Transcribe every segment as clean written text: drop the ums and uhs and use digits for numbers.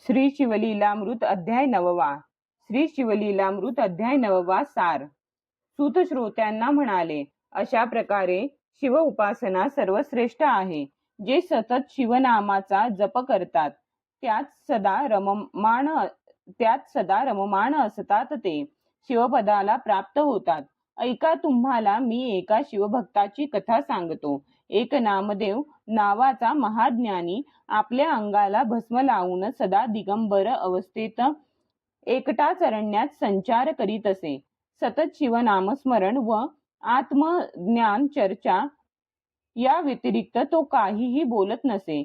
श्री शिवलीलामृत अध्याय 9वा. श्री शिवलीलामृत अध्याय 9वा सार. सूत श्रोत्यांना म्हणाले, अशा प्रकारे शिव उपासना सर्वश्रेष्ठ आहे. जे सतत शिवनामाचा जप करतात त्यात सदा रममाण असतात ते शिवपदाला प्राप्त होतात. ऐका, तुम्हाला मी एका शिवभक्ताची कथा सांगतो. एक नामदेव नावाचा महाज्ञानी आपल्या अंगाला भस्म लावून सदा दिगंबर अवस्थेत एकटाच अरण्यात संचार करीत असे. सतत शिवनामस्मरण व आत्मज्ञान चर्चा या व्यतिरिक्त तो काहीही बोलत नसे.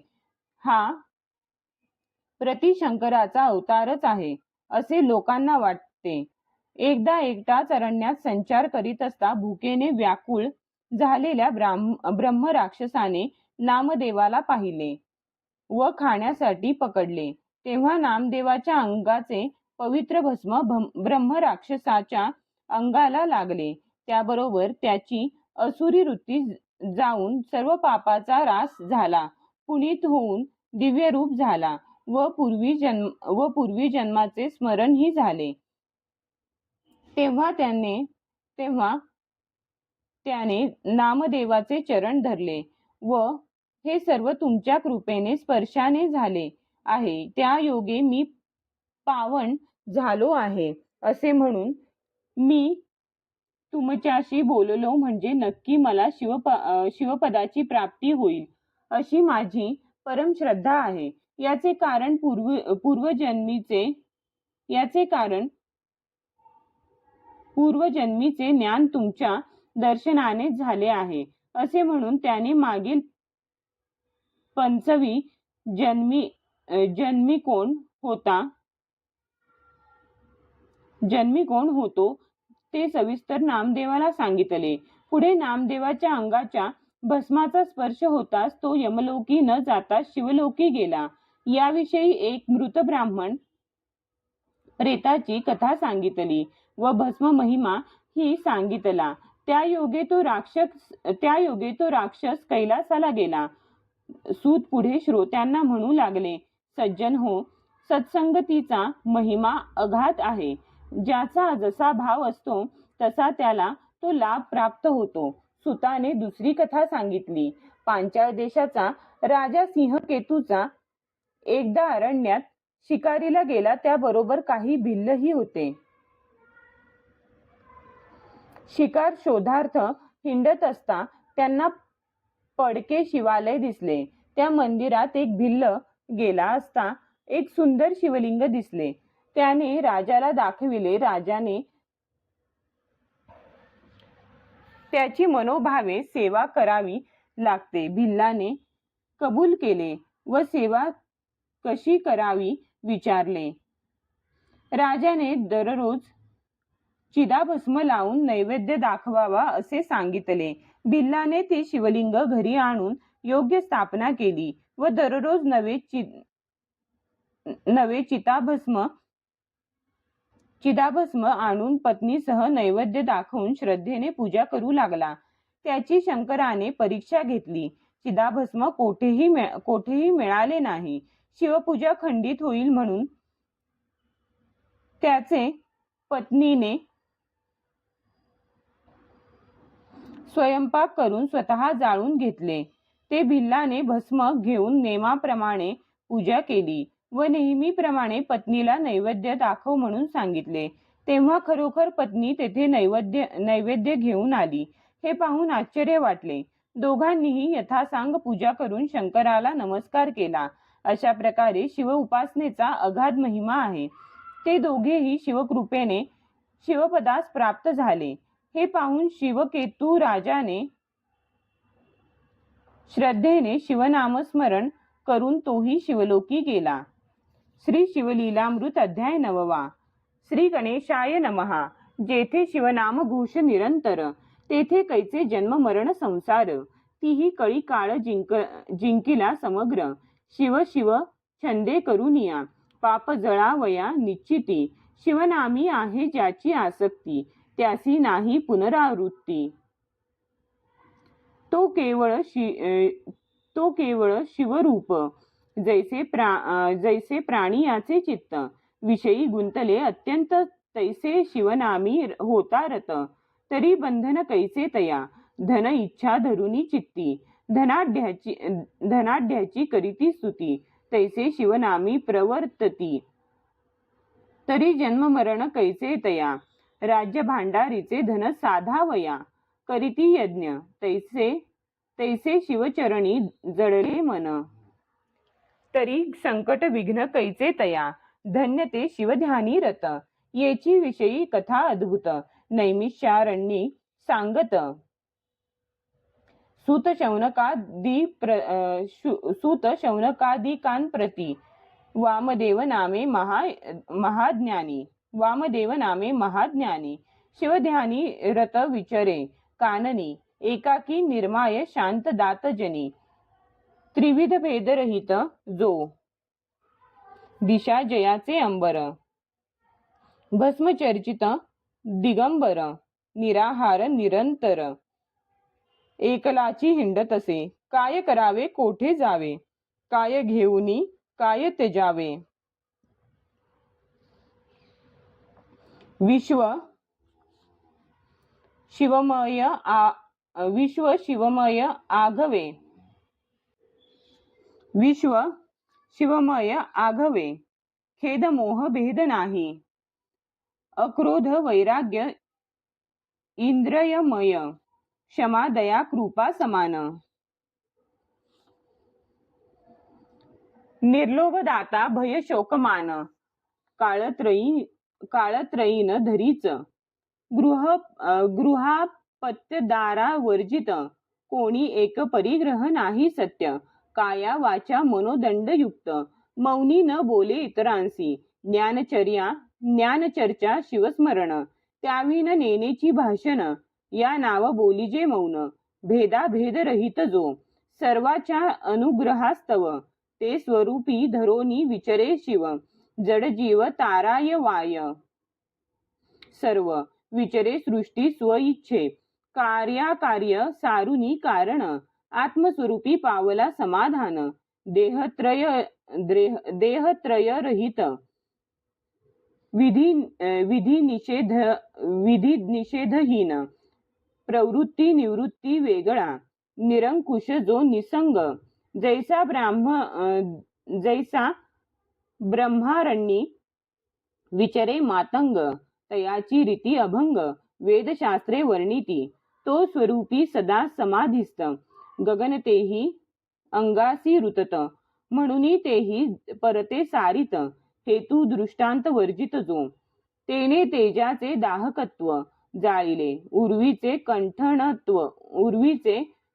हा प्रतिशंकराचा अवतारच आहे असे लोकांना वाटते. एकदा एकटाच अरण्यात संचार करीत असता भुकेने व्याकुळ झालेल्या ब्रह्म राक्षसाने नामदेवाला पाहिले व खाण्यासाठी पकडले. तेव्हा नामदेवाच्या अंगाचे पवित्र भस्म ब्रह्म राक्षसाच्या अंगाला लागले. त्याबरोबर त्याची असुरी वृत्ती जाऊन सर्व पापाचा रास झाला. पुनीत होऊन दिव्य रूप झाला व पूर्वी जन्माचे स्मरणही झाले. तेव्हा त्याने नामदेवाचे चरण धरले व हे सर्व तुमच्या कृपेने स्पर्शाने झाले आहे. त्या योगे मी पावन झालो आहे असे म्हणून मी तुमच्याशी बोललो म्हणजे नक्की मला शिवपदाची प्राप्ती होईल अशी माझी परम श्रद्धा आहे. याचे कारण पूर्वजन्मीचे ज्ञान तुमच्या दर्शनाने झाले आहे असे म्हणून त्याने मागील 5वी जन्मी कोण होतो ते सविस्तर नामदेवाला सांगितले. पुढे नामदेवाच्या अंगाच्या भस्माचा स्पर्श होताच तो यमलोकी न जाता शिवलोकी गेला. याविषयी एक मृत ब्राह्मण प्रेताची कथा सांगितली व भस्म महिमा ही सांगितला. त्या योगे तो राक्षस कैलासाला गेला. सूत पुढे श्रोत्यांना म्हणू लागले, सज्जन हो, सत्संगतीचा महिमा अगाध आहे. ज्याचा जसा भाव असतो तसा त्याला तो लाभ प्राप्त होतो. सुताने दुसरी कथा सांगितली. पांचाळ देशाचा राजा सिंहकेतूचा एकदा अरण्यात शिकारीला गेला. त्याबरोबर काही भिल्लही होते. शिकार शोधार्थ हिंडत असता त्यांना पडके शिवालय दिसले. त्या मंदिरात एक भिल्ल गेला असता एक सुंदर शिवलिंग दिसले. त्याने राजाला दाखविले. राजाने त्याची मनोभावे सेवा करावी लागते. भिल्लाने कबूल केले व सेवा कशी करावी विचारले. राजाने दररोज चिदाभस्म लावून नैवेद्य दाखवावा असे सांगितले. भिल्लाने ते शिवलिंग घरी आणून योग्य स्थापना केली व दररोज नवे चिदाभस्म आणून पत्नीसह नैवेद्य दाखवून श्रद्धेने पूजा करू लागला. त्याची शंकराने परीक्षा घेतली. चिदाभस्म कोठेही मिळाले नाही. शिवपूजा खंडित होईल म्हणून त्याचे पत्नीने स्वयंपाक करून स्वतः जाळून घेतले. ते भिल्लाने भस्म घेऊन नेमाप्रमाणे पूजा केली व नेहमीप्रमाणे पत्नीला नैवेद्य दाखव म्हणून सांगितले. तेव्हा खरोखर पत्नी तेथे नैवेद्य घेऊन आली. हे पाहून आश्चर्य वाटले. दोघांनीही यथासांग पूजा करून शंकराला नमस्कार केला. अशा प्रकारे शिव उपासनेचा अगाध महिमा आहे. ते दोघेही शिवकृपेने शिवपदास प्राप्त झाले. हे पाहून शिवकेतू राजाने श्रद्धेने शिवनामस्मरण करून तोही शिवलोकी गेला. श्री शिवलीलामृत अध्याय 9वा. श्री गणेशाय नमः. जेथे शिवनाम घोष निरंतर तेथे कैचे जन्म मरण संसार. तीही कळी काळ जिंकिला समग्र. शिव शिव छंदे करुनिया पाप जळावया निश्चिती. शिवनामी आहे ज्याची आसक्ती त्यासी नाही पुनरावृत्ती. तो केवळ शिवरूप जैसे प्राणी याचे चित्त विषयी गुंतले अत्यंत, तैसे शिवनामी होता रत, तरी बंधन कैसे तया, धन इच्छा धरुनी चित्ती, धनाढ्याची करीती स्तुती, तैसे शिवनामी प्रवर्तती, तरी जन्म मरण कैसे तया, राज्य भांडारीचे धन साधावया, करीती यज्ञ, तैसे शिवचरणी जडले मन, तरी संकट विघ्न कैचे तया, धन्य ते शिवध्यानी रत, येची विषयी कथा अद्भुत, नैमिषारण्ये सांगत, सूत शौनकादिकांप्रती, वामदेव नामे महाज्ञानी, शिवध्यानी रत विचरे काननी, एकाकी निर्माय शांत दातजनी, त्रिविध भेदरहित जो, दिशा जयाचे अंबर, भस्मचर्चित दिगंबर, निराहार निरंतर, एकलाची हिंडतसे, काय करावे कोठे जावे, काय घेऊनी काय त्यजावे, विश्व शिवमय आघवे, खेद मोह भेद नाही, अक्रोध वैराग्य इंद्रियमय, क्षमा दया कृपा समान, निर्लोभ दाता भय शोकमान, काळत्रयीन धरीच, गृहापत्यदारा वर्जित, कोणी एक परिग्रह नाही सत्य, काया वाचा मनोदंडयुक्त, मौनी न बोले इतरांसी, ज्ञानचर्चा शिवस्मरण, त्याविन नेनेची भाषण, या नाव बोलीजे मौन, भेदाभेद रहित जो, सर्वाच्या अनुग्रहास्तव, ते स्वरूपी धरोनी विचरे शिव, जड जीव ताराय वाय, सर्व विचरे सृष्टी स्वइच्छे, कार्याकार्य सारुनी कारण, आत्मस्वरूपी पावला समाधान, देहत्रय रहित, विधी निषेधहीन, प्रवृत्ती निवृत्ती वेगळा, निरंकुश जो निसंग, जैसा ब्रह्मारण्यी विचरे मातंग, तयाची रीती अभंग, वेदशास्त्रे वर्णिती, तो स्वरूपी सदा समाधिस्थ, गगनतेही अंगासी रुतत, म्हणून तेही परते सारित, हेतू दृष्टांत वर्जित जो, तेने तेजाचे दाहकत्व जाळिले, उर्वीचे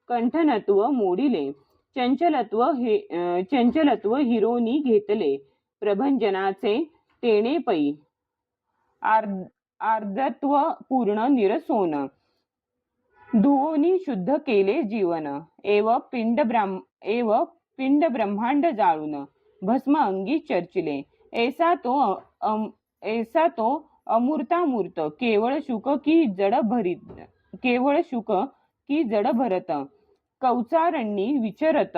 कंठनत्व मोडिले, चंचलत्व हिरोनी घेतले, प्रभंजनाचे तेने पै, आर्दत्व पूर्ण निरसोन, धुओनी शुद्ध केले जीवन, एव पिंड ब्रह्मांड जाळून, भस्म अंगी चर्चिले, ऐसा तो अमूर्तामूर्त, केवळ शुक की जड भरत, कौचारण्यी विचरत,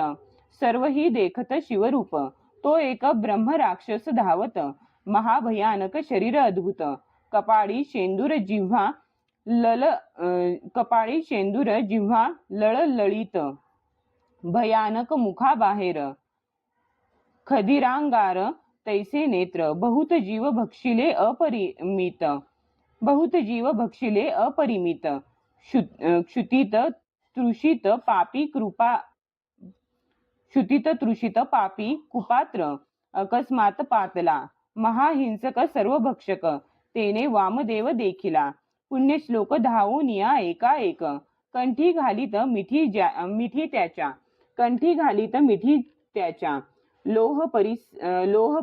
सर्वही देखत शिवरूप, तो एक ब्रह्म राक्षस धावत, महाभयानक शरीर अद्भुत, कपाळी शेंदूर जिव्हा लळलळीत, भयानक मुखाबाहेर खदिरांगार तैसे नेत्र, बहुत जीव भक्षिले अपरिमित, क्षुतीत तृषित पापी कुपात्र, अकस्मात पातला, महाहिंसक सर्वभक्षक, तेने वामदेव देखिला, पुण्यश्लोक धावोनिया एकाएक, कंठी घालीत मिठी त्याच्या, लोह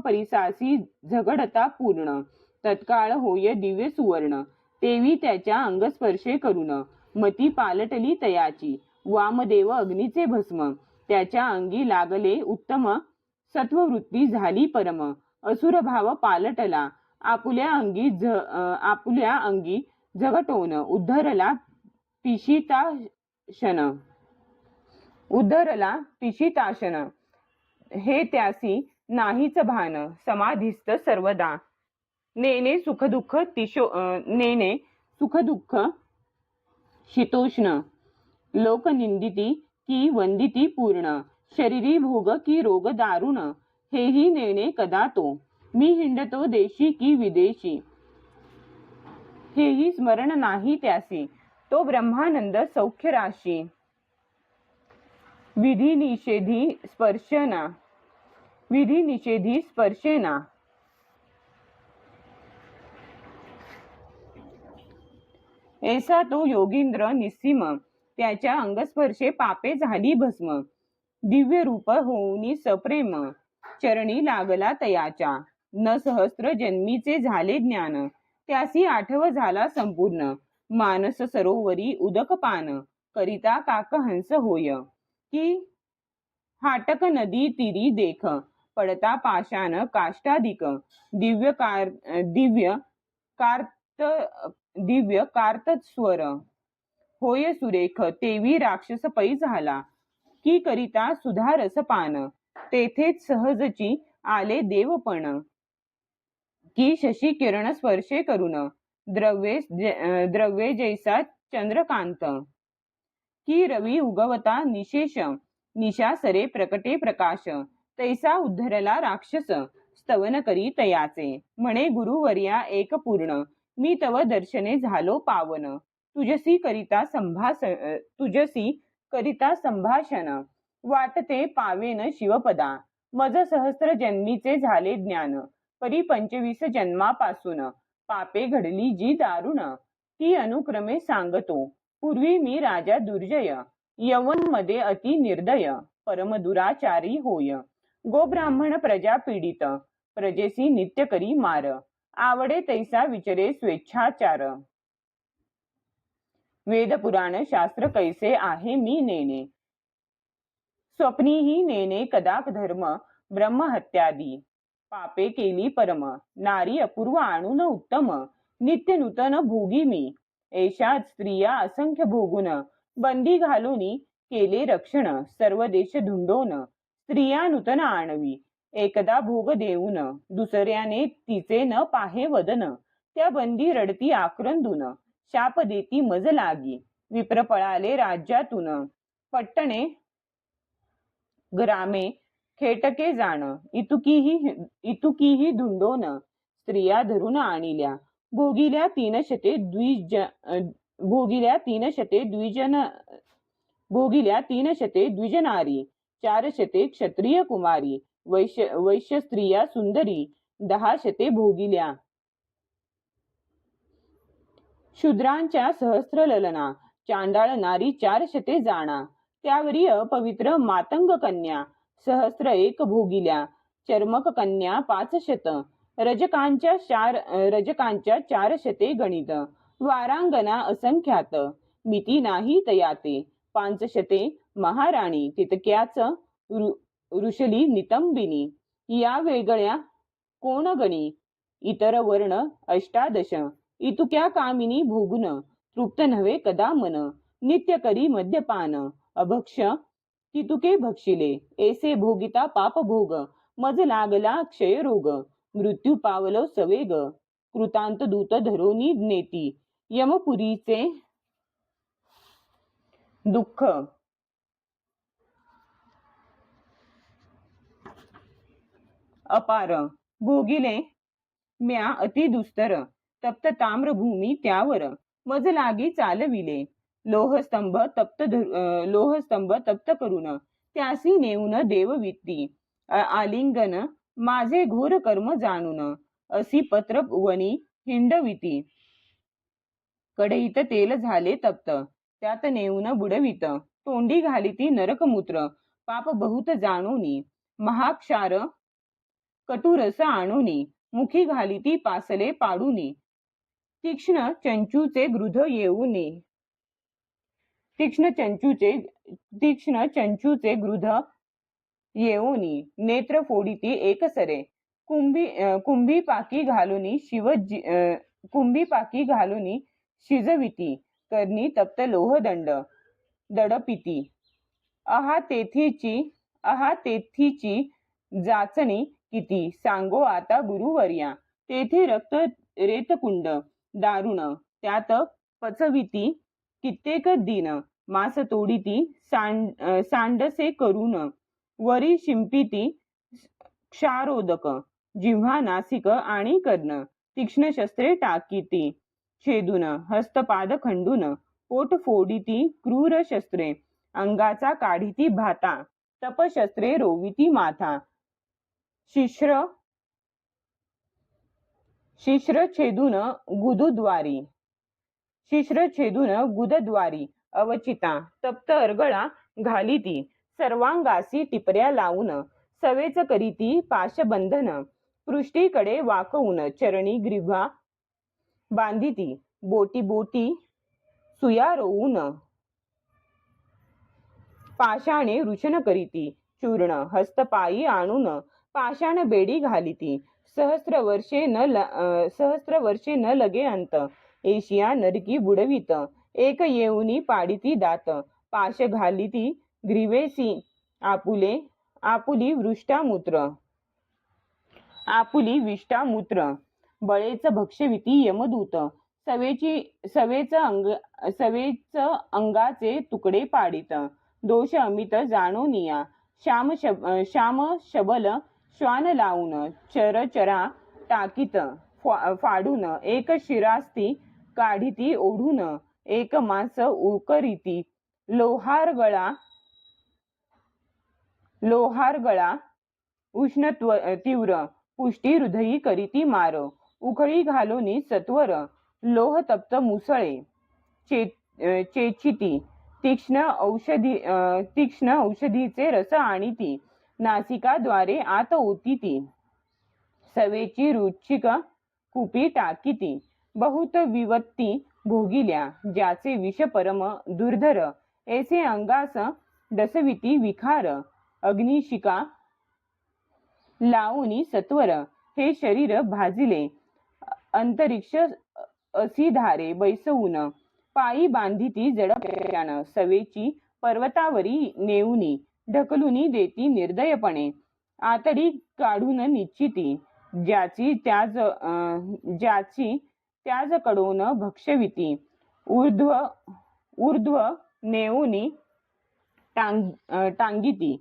परिसासी झगडता पूर्ण, तत्काळ होय दिव्य सुवर्ण, तेवी त्याच्या अंगस्पर्शे करून, मती पालटली तयाची, वामदेव अग्नीचे भस्म, त्याच्या अंगी लागले उत्तम, सत्ववृत्ती झाली परम, असुर भाव पालटला, आपुल्या अंगी झगटोन, उद्धरला पिशिताशन, हे त्यासी नाहीच भान, समाधिस्थ सर्वदा. नेने सुख दुःख शीतोष्ण, लोकनिंदिती की वंदिती पूर्ण, शरीरी भोग की रोग दारुण, हेही नेणे कदा तो. मी हिंडतो देशी की विदेशी, हेही स्मरण नाही त्यासी. तो ब्रह्मानंद सौख्य राशी, विधी निषेधी स्पर्शना, विधी निषेधी स्पर्शेना. ऐसा तो योगींद्र निस्सीम, त्याच्या अंगस्पर्शे पापे झाली भस्म. दिव्य रूप होऊनी सप्रेम, चरणी लागला तयाच्या. न सहस्त्र जन्मीचे झाले ज्ञान, त्यासी आठव झाला संपूर्ण. मानस सरोवरी उदक पान, करिता काक हंस होय. की हाटक नदी तिरी देख, पडता पाषाण काष्टाधिक. दिव्य कार्त स्वर, होय सुरेख तेवी राक्षस पै झाला. की करिता सुधारस पान, तेथेच सहजची आले देवपण. की शशी किरण स्पर्शे करून, द्रव्ये जैसा चंद्रकांत. की रवी उगवता निशेष, निशासरे प्रकटे प्रकाश. तैसा उद्धरला राक्षस, स्तवन करी तयाचे. म्हणे गुरुवर्या एक पूर्ण, मी तव दर्शने झालो पावन. तुझसी करिता संभाषण, वाटते पावेन शिवपदा. मज सहस्त्र जन्मीचे झाले ज्ञान, परी 25 जन्मापासून. पापे घडली जी दारुण, ती अनुक्रमे सांगतो. पूर्वी मी राजा दुर्जय, यवन मध्ये अति निर्दय. परम दुराचारी होय, गोब्राह्मण प्रजा पीडित. प्रजेसी नित्य करी मार, आवडे तैसा विचरे स्वेच्छाचार. वेद पुराण शास्त्र कैसे आहे मी नेणे, स्वप्नीही नेणे कदा धर्म. ब्रह्महत्यादी पापे केली परम, नारी अपूर्व आणून उत्तम. नित्य नूतन भोगी मी, ऐशा स्त्रिया असंख्य भोगून. बंदी घालूनी केले रक्षण, सर्व देश धुंडोन. स्त्रिया नूतन आणवी, एकदा भोग देऊन. दुसऱ्याने तिचे न पाहे वदन, त्या बंदी रडती आक्रंदून. शाप देती मज लागी, विप्र पळाले राज्यातून. पट्टणे ग्रामे खेटके जाण, इतुकीही धुंडोन. स्त्रिया धरून आणिल्या, भोगिल्या 300 द्विजनारी. 400 क्षत्रिय कुमारी, वैश्य स्त्रिया सुंदरी. 10 भोगिल्या शूद्रांच्या सहस्त्र ललना. चांडाळ नारी 400 जाणा, त्यावरी अपवित्र मातंग कन्या. 1,001 भोगिल्या चर्मक कन्या 500. रजकांच्या 400 गणित. वारांगना असंख्यात, मिती नाही तयाते. 500 महाराणी, तितक्याच ऋषली नितंबिनी. या वेगळ्या कोण गणी, इतर वर्ण 18. इतुक्या कामिनी भोगुन, तृप्त नव्हे कदा मन. नित्य करी मद्यपान, अभक्ष तितुके भक्षिले. ऐसे भोगिता पाप भोग, मज लागला क्षय रोग. मृत्यू पावलो सवेग, कृतांत दूत धरोनी नेती. यमपुरीचे दुःख अपार. भोगिले म्या अति दुस्तर, तप्त ताम्रभूमी त्यावर. मज लागी चालविले, लोहस्तंभ तप्त करून. त्यासी नेऊन देववित्ती, आलिंगन माझे घोर कर्म जाणून. असी पत्र वनी हिंडविती, कढईत तेल झाले तप्त. त्यात नेऊन बुडवित, तोंडी घालिती नरकमूत्र. पाप बहुत जाणोनी, महाक्षार कटुरस आणोनी. मुखी घालिती पासले पाडूनी, तीक्ष्ण चंचूचे गृध येऊनी. तीक्ष्ण चंचूचे गृध येऊनी. नेत्र फोडिती एकसरे, कुंभी पाकी घालूनी शिजविती. करणी तप्त लोहदंड दडपिती. आहा तेथीची जाचणे किती सांगो आता गुरुवर्या. तेथे रक्त रेतकुंड दारुण त्यात पचविती कित्येक दिन. मास तोडीती सांडसे करून वरी शिंपिती क्षारोदक. जिव्हा नासिक आणि कर्ण तीक्ष्ण शस्त्रे टाकीती छेदून. हस्तपाद खंडून पोट फोडीती क्रूर शस्त्रे. अंगाचा काढीती भाता तपशस्त्रे रोविती माथा. शिश्र छेदून गुदद्वारी गुदद्वारी अवचिता तप्त अर्गळा घालीती. सर्वांगासी टिपऱ्या लावून सवेच करीती पाशबंधन. पृष्ठीकडे वाकवून चरणी ग्रीवा बांधिती. बोटी बोटी सुया रोवून पाशाणे रुशन करीती चूर्ण. हस्तपायी आणून पाषाण बेडी घालीती. सहस्त्र वर्षे न लगे अंत. एशिया नरकी बुडवीत एक येऊनी पाडिती दात. पाश घालीती ग्रीवेसी आपुली विष्टामूत्र. बळेच भक्षविती यमदूत. सवेच अंगाचे तुकडे पाडित. दोष अमित जाणोनिया. श्याम शबल श्वान लावून चरचरा टाकीत फाडून. एक शिरास्ती काढीती ओढून. एक मांस उकरीती. लोहार गळा उष्ण तीव्र. पुष्टी हृदयी करीती मार. उखळी घालोनी सत्वर. लोह तप्त मुसळे चेचिती. तीक्ष्ण औषधीचे रस आणीती. नासिकाद्वारे आत ओतीती. सवेची रुचिक कुपी टाकीती. बहुत विवत्ती भोगिल्या ज्याचे विष परम दुर्धर. ऐसे अंगास डसविती विखार. अग्निशिका लावूनी सत्वर. हे शरीर भाजिले अंतरिक्ष असी धारे बैसवून. पायी बांधिती जडप्यान. सवेची पर्वतावरी नेऊनी ढकलूनी देती निर्दयपणे. आतडी काढून निश्चिती. ज्याची त्याज कडून भक्षविती. ऊर्ध्व नेऊनी टांगिती.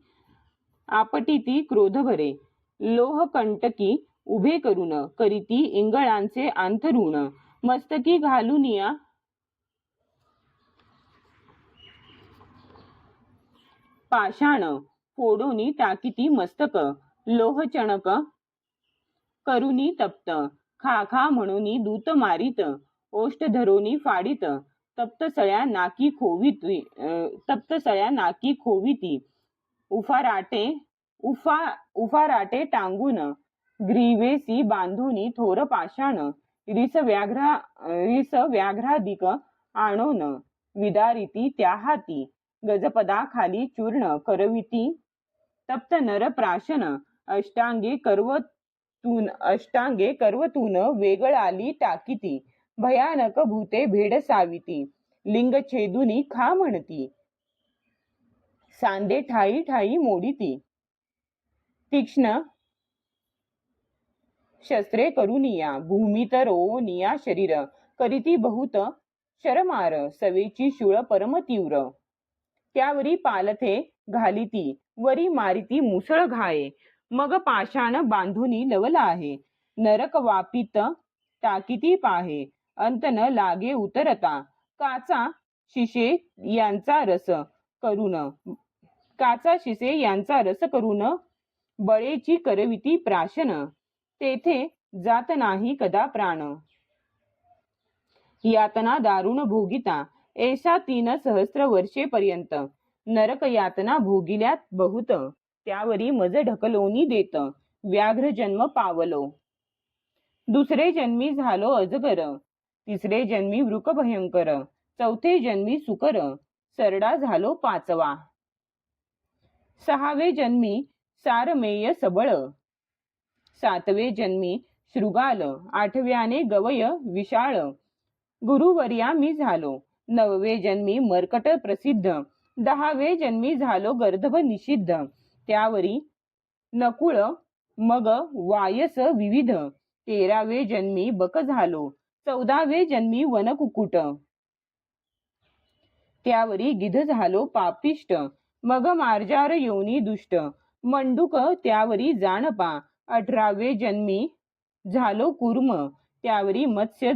आपटीती क्रोधभरे. लोहकंटकी उभे करून करीती इंगळांचे अंथरुण. मस्तकी घालूनिया पाषाण फोडोनी टाकीती मस्तक. लोहचणक करुनी तप्त. खा खा म्हणूनी दूत मारीत. ओष्ठ धरोनी फाडीत. तप्त सळ्या नाकी खोविती. उफाराटे टांगून ग्रीवेसी बांधूनी थोर पाषाण. रिस व्याघ्राधिक आणोन विदारिती त्या हाती. गजपदा खाली चूर्ण करविती तप्त नर प्राशन. अष्टांगे कर्वतून वेगळाली टाकीती. भयानक भूते भेडसाविती. लिंग छेदुनी खा म्हणती. सांदे ठाई ठाई मोडीती. तीक्ष्ण शस्त्रे करुनिया. भूमीत रोनिया शरीर. करीती बहुत शरमार. सवेची शूळ परम तीव्र. त्यावरी पालथे घालीती. वरी मारिती मुसळ घाये. मग पाषाण बांधुनी लवला आहे. नरक वापित टाकीती पाहे. अंत न लागे उतरता. काचा शिसे यांचा रस करून बळेची करविती प्राशन. तेथे जात नाही कदा प्राण. यातना दारुण भोगिता. ऐसा 3 सहस्त्र वर्षेपर्यंत. नरक यातना भोगिल्यात बहुत. त्यावरी मज ढकलोनी देत. व्याघ्र जन्म पावलो. दुसरे जन्मी झालो अजगर. तिसरे जन्मी वृक भयंकर. चौथे जन्मी सुकर. सरडा झालो 5वा. 6वे जन्मी सारमेय सबळ. 7वे जन्मी शृगाल. 8व्याने गवय विशाळ. गुरुवर्या मी झालो. 9वे जन्मी मर्कट प्रसिद्ध. 10वे जन्मी झालो गर्दभ निषिद्ध. त्यावरी नकुळ मग वायस विविध, 13वे जन्मी बक झालो, 14वे जन्मी वन कुकुट, त्यावरी गिध झालो पापिष्ट, मग मार्जार योनी दुष्ट, मंडूक त्यावरी जानपा, 18वे जन्मी झालो कूर्म, त्यावरी मत्स्य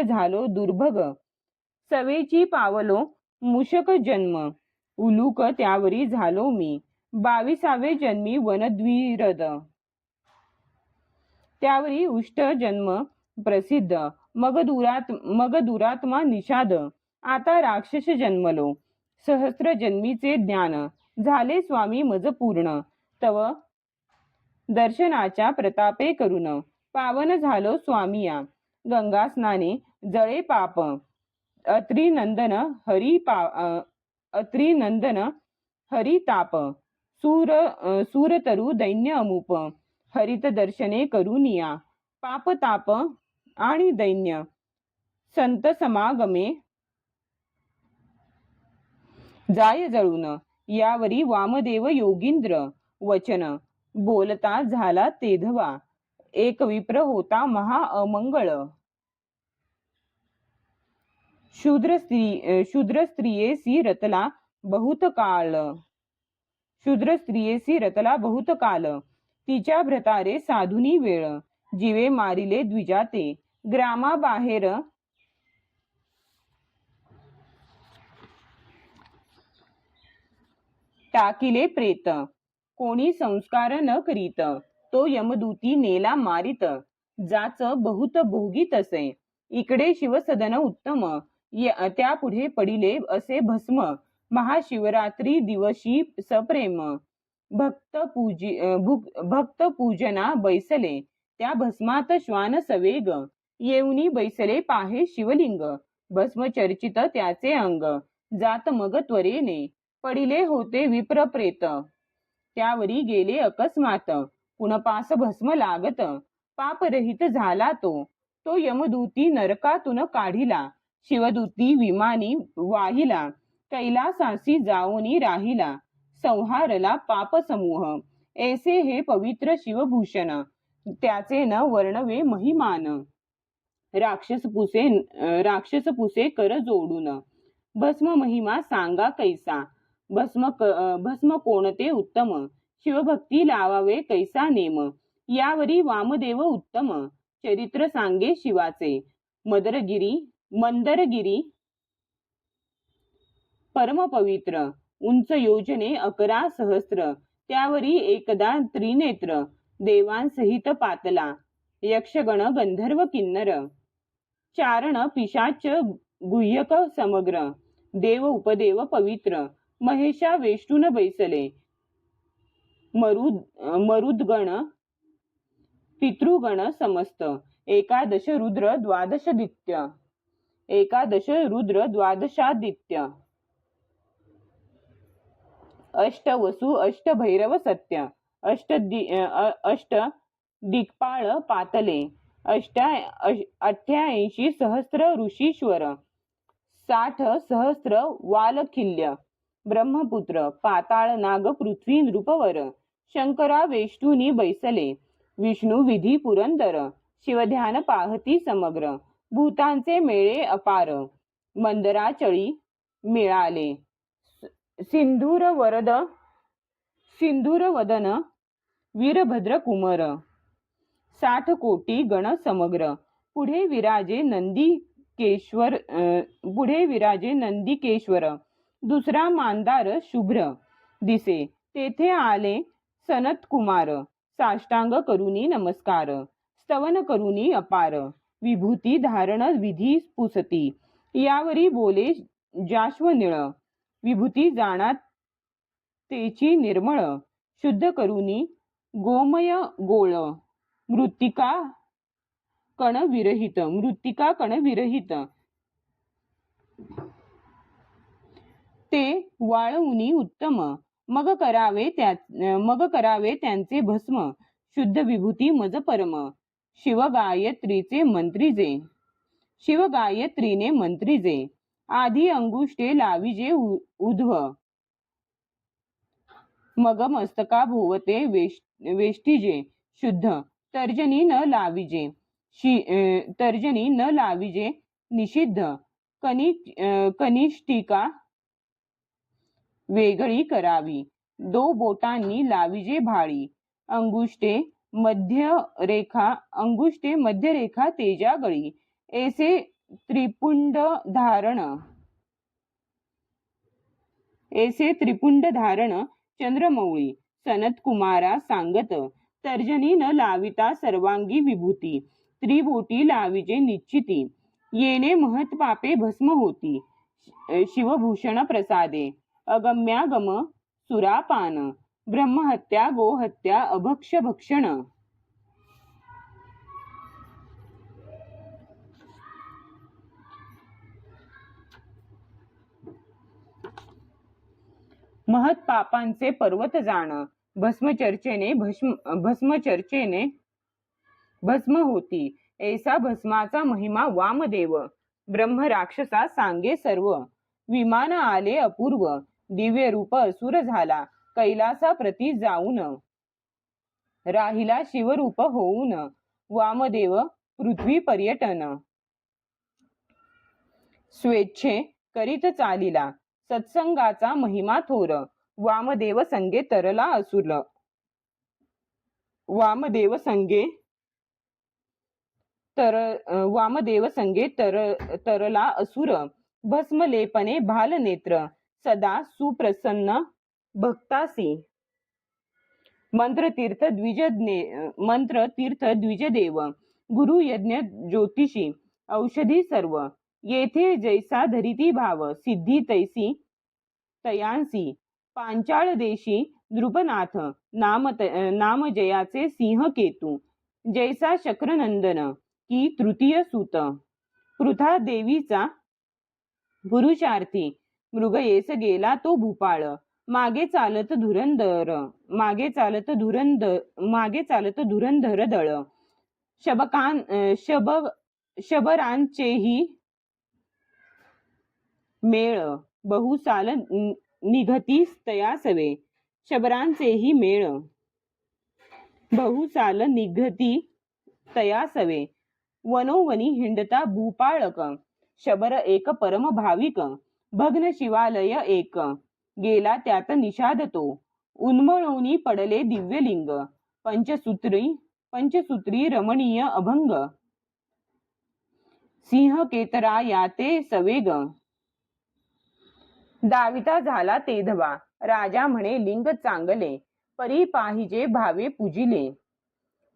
झालो दुर्भग, सवेची पावलो मूषक जन्म, उलूक त्यावरी झालो मी, 22वे जन्मी वनद्विरद, त्यावरी उष्ट जन्म प्रसिद्ध, मग दुरात्मा निषाद, आता राक्षस जन्मलो, सहस्त्र जन्मीचे ज्ञान, झाले स्वामी मज पूर्ण, तव दर्शनाच्या प्रतापे करून, पावन झालो स्वामिया, गंगा स्नाने जळे पाप, अत्रिनंदन हरिताप, सूरतरु दैन्य अमुप, हरित दर्शने करुनिया, पाप ताप आणि दैन्य, संत समागमे जाय जळून, यावरी वामदेव योगींद्र, वचन बोलता झाला तेधवा, एक विप्र होता महा अमंगळ, शूद्र स्त्रियेसी रतला बहुत काल, तिच्या भ्रतारे साधुनी वेळ, जीवे मारिले द्विजाते, ग्रामाबाहेर टाकिले प्रेत, कोणी संस्कार न करीत, तो यमदूती नेला मारित, जाच बहुत भोगीत असे, इकडे शिवसदन उत्तम, त्यापुढे पडिले असे भस्म, महाशिवरात्री दिवशी सप्रेम, भक्त पूजना बैसले, त्या भस्मात श्वान सवेग, येऊनी बैसले पाहे शिवलिंग, भस्म चर्चित त्याचे अंग, जात मग त्वरेने, पडिले होते विप्र प्रेत, त्यावरी गेले अकस्मात, पुनपास भस्म लागत, पापरहित झाला तो यमदूती नरकातून काढिला, शिवदूती विमानी वाहिला, कैलासासी जाऊनी राहिला, संहारला पाप समूह, ऐसे हे पवित्र शिवभूषण, त्याचे न वर्णवे महिमान, राक्षस पुसे कर जोडून, भस्म महिमा सांगा कैसा, भस्म कोणते उत्तम, शिवभक्ती लावावे कैसा नेम, यावरी वामदेव उत्तम, चरित्र सांगे शिवाचे, मंदरगिरी परम पवित्र, उंच योजने 11 सहस्त्र, त्यावरी एकदा त्रिनेत्र, देवांसहित पातला, यक्षगण गंधर्व किन्नर, चारण पिशाच गुह्यक समग्र, देव उपदेव पवित्र, महेशा वेष्टून बैसले, मरुद्गण पितृगण समस्त, एकादश रुद्र द्वादशादित्य, अष्ट वसु अष्ट भैरव सत्य, अष्ट दिक्पाळ पातले, 88 सहस्त्र ऋषीश्वर, 60 सहस्त्र वालखिल्य, ब्रह्मपुत्र, पाताळ नाग पृथ्वी नृपवर, शंकरा वेष्टुनी बैसले, विष्णू विधी पुरंदर, शिवध्यान पाहती समग्र, भूतांचे मेळे अपार, मंदराचळी मिळाले, सिंधूर वदन वीरभद्र कुमर, 60 कोटी गण समग्र, पुढे विराजे नंदिकेश्वर, दुसरा मांदार शुभ्र दिसे, तेथे आले सनत कुमार, साष्टांग करुनी नमस्कार, स्तवन करुनी अपार, विभूती धारण विधी पुसती, यावरी बोले जाश्वनिळ, विभूती जाणा तेची निर्मळ, शुद्ध करुनी गोमय गोळ, मृत्तिका कण विरहित, ते वाळवुनी उत्तम, मग करावे त्यांचे भस्म, शुद्ध विभूती मज परम, शिवगायत्रीने मंत्रीजे, आधी अंगुष्टे लाविजे उध्व, मग मस्तका भोवते वेष्टिजे शुद्ध तर्जनी न लाविजे तर्जनी न लाविजे निषिद्ध कनिष्ठिका वेगळी करावी दो बोटांनी लाविजे भाळी अंगुष्टे मध्यरेखा तेजागळी ऐसे त्रिपुंड धारण चंद्रमौळी सनत कुमारा सांगत तर्जनी न लाविता सर्वांगी विभूती त्रिबोटी लाविजे निश्चिती येणे महत पापे भस्म होती शिवभूषण प्रसादे अगम्यागम सुरापान ब्रह्महत्या गोहत्या अभक्ष भक्षण महत पापांचे पर्वत जाण भस्मचर्चेने भस्म होती ऐसा भस्माचा महिमा वामदेव ब्रह्म राक्षसा सांगे सर्व विमान आले अपूर्व दिव्य रूप असुर झाला कैलासा प्रती जाऊन राहिला शिवरूप होऊन वामदेव पृथ्वी पर्यटन स्वेच्छे करीत चालिला सत्संगाचा महिमा थोर वामदेव संगे तरला असुर वामदेव संगे तरला असुर भस्मलेपने भाल नेत्र सदा सुप्रसन्न भक्तासी मंत्र तीर्थ द्विजदेव गुरु यज्ञ ज्योतिषी औषधी सर्व येथे जैसा धरिती भाव सिद्धी तैसी तयांसी पांचाळ देशी नृपनाथ नाम जयाचे सिंह केतू जैसा शक्रनंदन की तृतीय सूत पृथा देवीचा पुरुषार्थी मृग येस गेला तो भूपाळ मागे चालत धुरंधर दळ शबरांचेही मेळ बहुसाल निघती तयासवे शबरांचेही मेळ बहुसाल निघती तयासवे वनोवनी हिंडता भूपाळक शबर एक परम भाविक भग्न शिवालय एक गेला त्यात निषाद तो उन्मळोनी पडले दिव्यलिंग पंचसूत्री रमणीय अभंग सिंह केतरा याते सवेग दाविता झाला तेधवा राजा म्हणे लिंग चांगले परी पाहिजे भावे पूजिले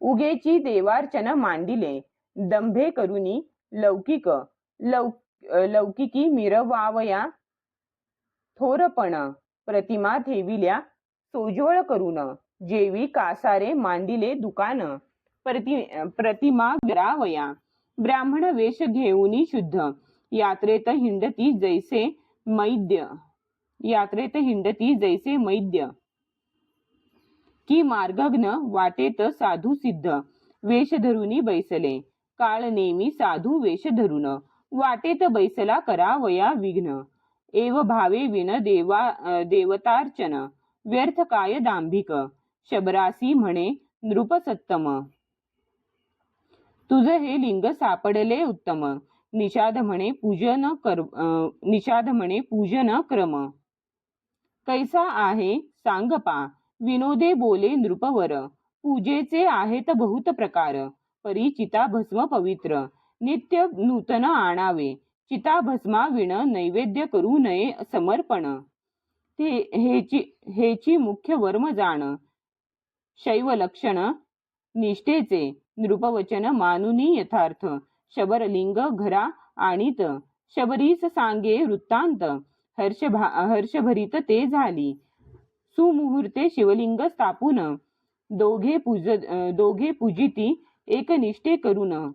उगेची देवार्चन मांडिले दंभे करुनी लौकिकी मिरवावया थोरपण प्रतिमा ठेविल्या सोज्वळ करून जेवी कासारे मांडिले दुकान प्रतिमा ग्रावया ब्राह्मण वेश घेऊनी शुद्ध यात्रेत हिंडती जैसे मैद्य की मार्गग्न वाटेत साधू सिद्ध वेश धरुनी बैसले काळ नेमी साधू वेश धरून वाटेत बैसला करावया विघ्न एव भावे विन देवतार्चन व्यर्थ काय दांभिक शबरासी म्हणे नृपसत्तम तुझ हे लिंग सापडले उत्तम निषाद म्हणे पूजन क्रम कैसा आहे सांग पा विनोदे बोले नृपवर पूजेचे आहेत बहुत प्रकार परिचिता भस्म पवित्र नित्य नूतन आणावे चिता भस्मा विण नैवेद्य करू नये समर्पण हेची मुख्य वर्म जाण शैव लक्षण निष्ठेचे नृपवचन मानुनी यथार्थ शबरलिंग घरा आणीत शबरीस सांगे वृत्तांत हर्षभरित ते झाली सुमुहूर्ते शिवलिंग स्थापून दोघे पूजिती एकनिष्ठे करून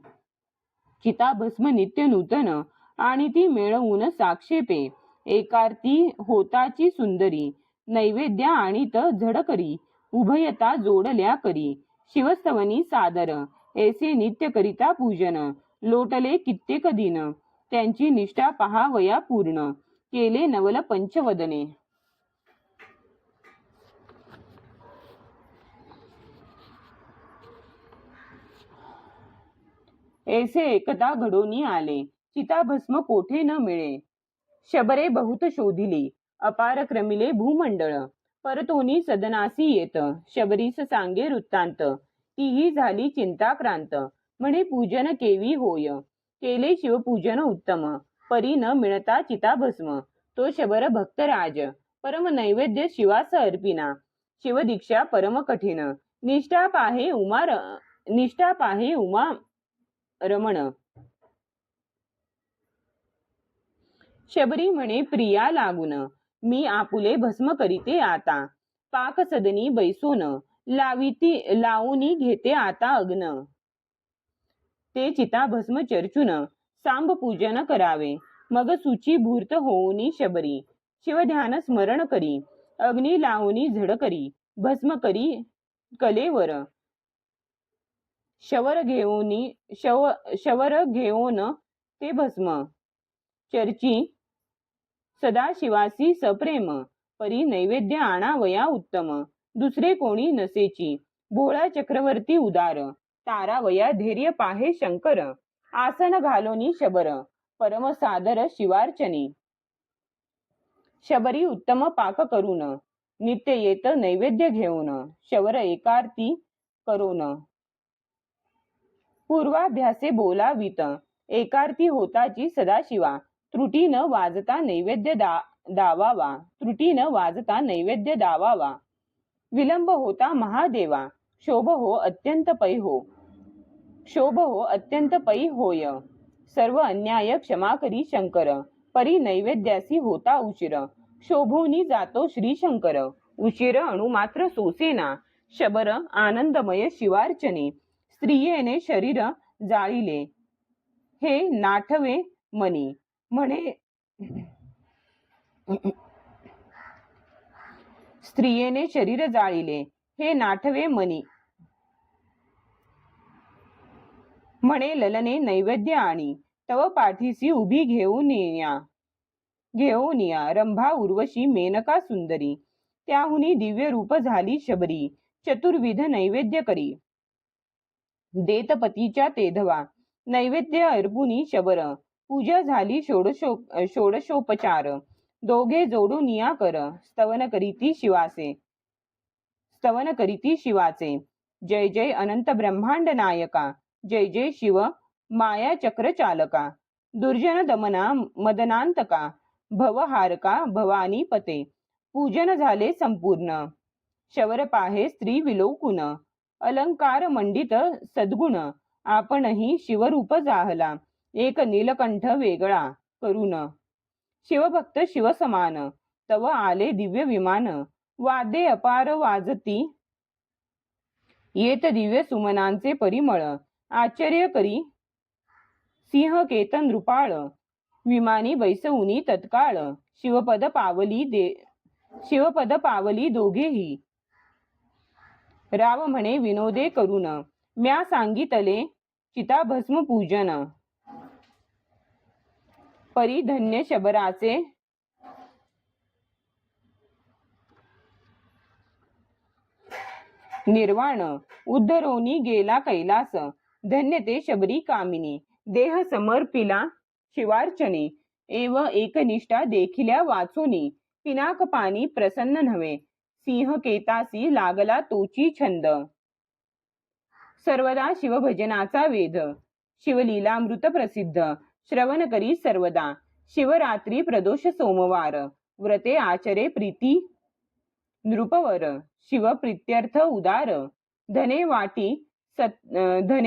चिताभस्म नित्य नूतन आणि ती मिळवून साक्षेपे एकार्ती होताची सुंदरी नैवेद्य आणीत झडकरी उभयता जोडल्या करी शिवस्तवनी सादर ऐसे नित्य करिता पूजन लोटले कित्येक दिन त्यांची निष्ठा पहावया पूर्ण केले नवल पंचवदने ऐसे एकदा घडोनी आले, चिताभस्म कोठे न मिळे. शबरे बहुत शोधिली, अपार क्रमिले भूमंडळ. परतोनी सदनासी येत, शबरीस सांगे वृत्तांत. तीही झाली चिंताक्रांत, म्हणे पूजन केवी होय. केले शिवपूजन उत्तम, परी न मिळता चिताभस्म. तो शबर भक्तराज, परम नैवेद्य शिवास अर्पिना. शिवदीक्षा परम कठीण, निष्ठा पाहे उमा रमण. शबरी म्हणे प्रिया लागून, मी आपुले भस्म करीते आता. पाक सदनी बैसोन, लावूनी घेते आता अग्न. ते चिता भस्म चर्चून, सांब पूजन करावे. मग सुची भूर्त होऊनी शबरी, शिवध्यान स्मरण करी. अग्नी लावूनी झड करी, भस्म करी कलेवर. शवर घेऊन ते भस्म चर्ची सदाशिवासी सप्रेम. परी नैवेद्य आणावया उत्तम, दुसरे कोणी नसेची. भोळा चक्रवर्ती उदार, तारावया धैर्य पाहे शंकर. आसन घालोनी शबर, परम सादर शिवार्चनी. शबरी उत्तम पाक करून, नित्य येत नैवेद्य घेऊन. शबर एकार्ती करून, पूर्वाभ्यासे बोलावीत. एकार्ती होताची सदाशिवा, त्रुटी न वाजता नैवेद्य दावावा. विलंब होता महादेवा, शोभ हो अत्यंत पै होय. सर्व अन्याय क्षमा करी शंकर, परी नैवेद्यासी होता उशीर. शोभोनी जातो श्रीशंकर, उशीर अणु मात्र सोसेना. शबर आनंदमय शिवार्चने, स्त्रियेने शरीर जाळिले, हे नाठवे मनी. म्हणे स्त्रियेने शरीर जाळिले, हे नाठवे मनी. म्हणे ललने नैवेद्य आणि, तव पाठीसी उभी घेऊन या. रंभा उर्वशी मेनका सुंदरी, त्याहुनी दिव्य रूप झाली शबरी. चतुर्विध नैवेद्य करी, देत पतीच्या तेधवा. नैवेद्य अर्पुनी शबर, पूजा झाली षोडशोपचार. दोघे जोडून या कर, स्तवन करीती शिवाचे. जय जय अनंत ब्रह्मांड नायका, जय जय शिव माया चक्र चालका. दुर्जन दमना मदनांतका, भवहारका भवानी पते. पूजन झाले संपूर्ण, शवर पाहे स्त्री विलोकुन. अलंकार मंडित सद्गुण, आपणही शिवरूप जाहला. एक नीलकंठ वेगळा करून, शिवभक्त शिवसमान. तव आले दिव्य विमान, वाद्ये अपार वाजती. येत दिव्य सुमनांचे परिमळ. आश्चर्य करी सिंह केतन नृपाळ, विमानी बैसवुनी तत्काळ. शिवपद पावली दोघेही, राव म्हणे विनोदे करून. म्या सांगितले चिताभस्म पूजन, परी धन्य शबराचे. निर्वाण उद्धरोनी गेला कैलास, धन्य ते शबरी कामिनी. देह समर्पिला शिवार्चने, एव एकनिष्ठा देखिल्या वाचोनी. पिनाक पाणी प्रसन्न नव्हे, सिंह केतासी लागला तोची छंद. सर्वदा शिवभजनाचा वेध, शिवलीलामृत प्रसिद्ध. श्रवण करी सर्वदा, शिवरात्री प्रदोष सोमवार. व्रते आचरे प्रीती नृपवर, शिव प्रीत्यर्थ उदार. धने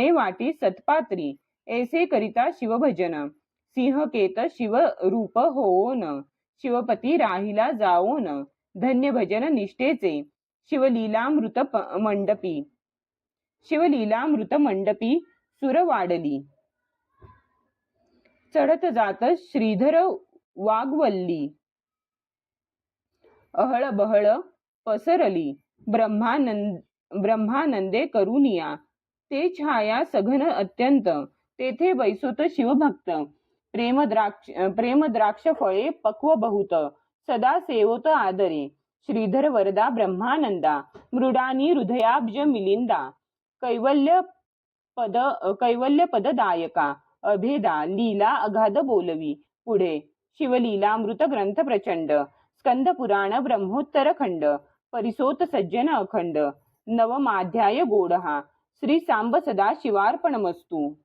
वाटी सत्पात्री, ऐसे करिता शिवभजन. सिंहकेत शिव रूप होओन, शिवपती राहिला जाओन. धन्य भजन निष्ठेचे, शिवलीलामृत मंडपी सुर वाढली. चढत जात श्रीधर वाघवल्ली, अहळ बहळ पसरली. ब्रह्मानंदे करुनिया, ते छाया सघन अत्यंत. तेथे बैसोत शिवभक्त, प्रेम द्राक्ष फळे पक्व बहुत. सदा सेवोत आदरे, श्रीधर वरदा ब्रह्मानंदा. मृडानी हृदयाब्ज मिलिंदा, कैवल्य कैवल्य पददायका अभेदा लीला अगाध बोलवी. पुढे शिवलीला अमृत ग्रंथ प्रचंड, स्कंद पुराण ब्रह्मोत्तर खंड, परिसोत सज्जन अखंड, नवमाध्याय गोड हा. श्री सांब सदा शिवार्पणमस्तू.